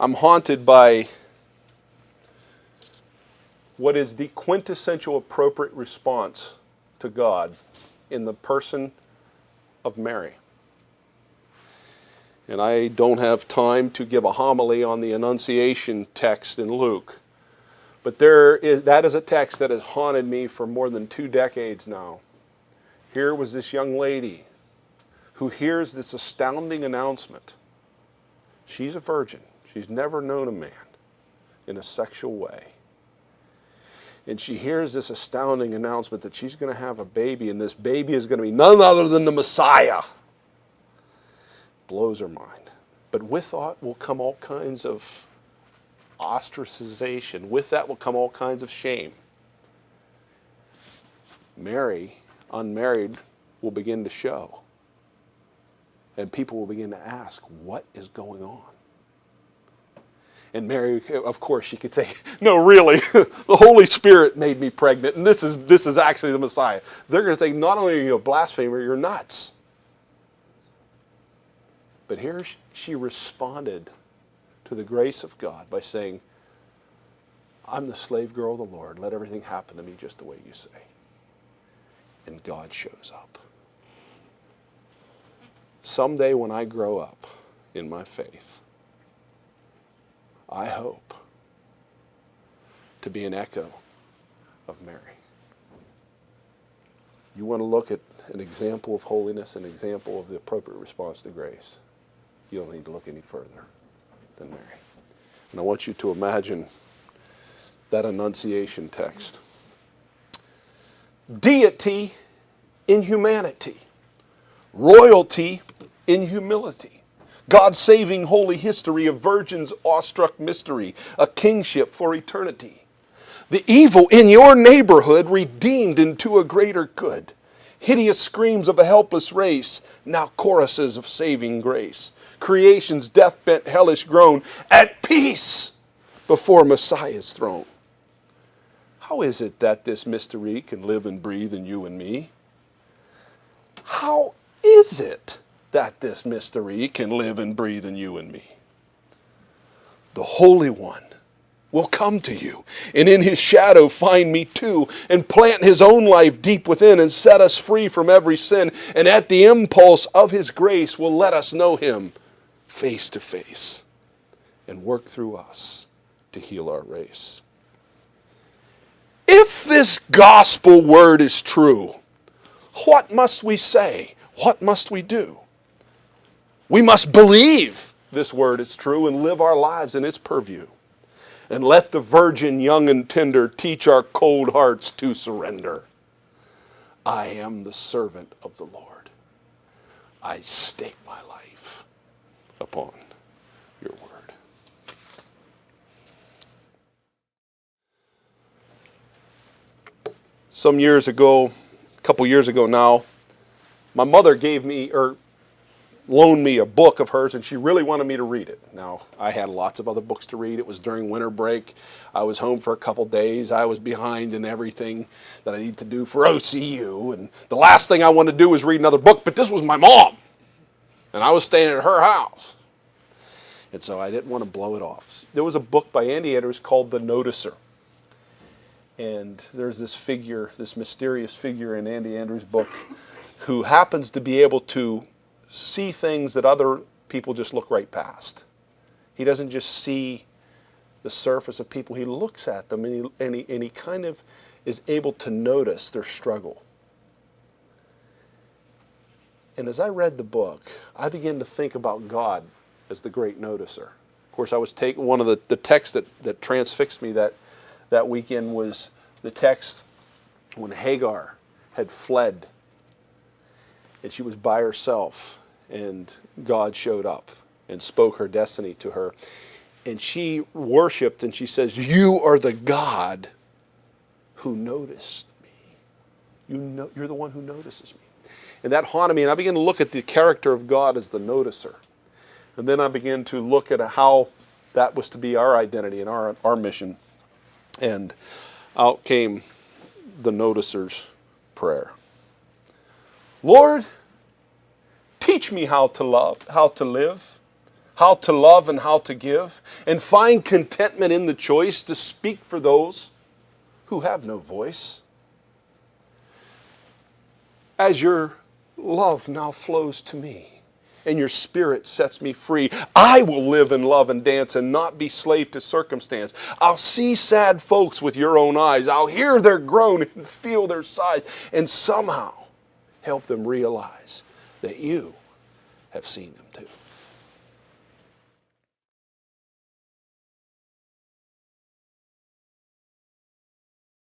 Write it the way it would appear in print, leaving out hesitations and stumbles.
I'm haunted by what is the quintessential appropriate response to God in the person of Mary. And I don't have time to give a homily on the Annunciation text in Luke, but that is a text that has haunted me for more than 2 decades now. Here was this young lady who hears this astounding announcement. She's a virgin. She's never known a man in a sexual way. And she hears this astounding announcement that she's going to have a baby, and this baby is going to be none other than the Messiah. Blows her mind. But with that will come all kinds of ostracization. With that will come all kinds of shame. Mary, unmarried, will begin to show. And people will begin to ask, what is going on? And Mary, of course, she could say, no, really, the Holy Spirit made me pregnant, and this is actually the Messiah. They're going to think, not only are you a blasphemer, you're nuts. But here she responded to the grace of God by saying, I'm the slave girl of the Lord. Let everything happen to me just the way you say. And God shows up. Someday when I grow up in my faith, I hope to be an echo of Mary. You want to look at an example of holiness, an example of the appropriate response to grace, you don't need to look any further than Mary. And I want you to imagine that Annunciation text. Deity in humanity. Royalty in humility. God's saving holy history of virgins awestruck mystery. A kingship for eternity. The evil in your neighborhood redeemed into a greater good. Hideous screams of a helpless race, now choruses of saving grace. Creation's death-bent hellish groan, at peace before Messiah's throne. How is it that this mystery can live and breathe in you and me? How is it that this mystery can live and breathe in you and me? The Holy One will come to you, and in his shadow find me too, and plant his own life deep within, and set us free from every sin, and at the impulse of his grace will let us know him face to face, and work through us to heal our race. If this gospel word is true, what must we say? What must we do? We must believe this word is true and live our lives in its purview. And let the virgin young and tender teach our cold hearts to surrender. I am the servant of the Lord. I stake my life upon your word. Some years ago, a couple years ago now, my mother gave me, or loaned me a book of hers, and she really wanted me to read it. Now, I had lots of other books to read. It was during winter break. I was home for a couple days. I was behind in everything that I need to do for OCU, and the last thing I wanted to do was read another book, but this was my mom, and I was staying at her house, and so I didn't want to blow it off. There was a book by Andy Andrews called The Noticer, and there's this figure, this mysterious figure in Andy Andrews' book who happens to be able to see things that other people just look right past. He doesn't just see the surface of people. He looks at them and he kind of is able to notice their struggle. And as I read the book, I began to think about God as the great noticer. Of course, I was taking one of the texts that transfixed me that weekend was the text when Hagar had fled and she was by herself, and God showed up and spoke her destiny to her. And she worshiped, and she says, you are the God who noticed me. You're the one who notices me. And that haunted me, and I began to look at the character of God as the noticer. And then I began to look at how that was to be our identity and our mission. And out came the noticer's prayer. Lord, teach me how to love, how to live. how to love and how to give, and find contentment in the choice to speak for those who have no voice. As your love now flows to me, and your Spirit sets me free, I will live and love and dance and not be slave to circumstance. I'll see sad folks with your own eyes. I'll hear their groan and feel their sighs, and somehow help them realize that you have seen them too.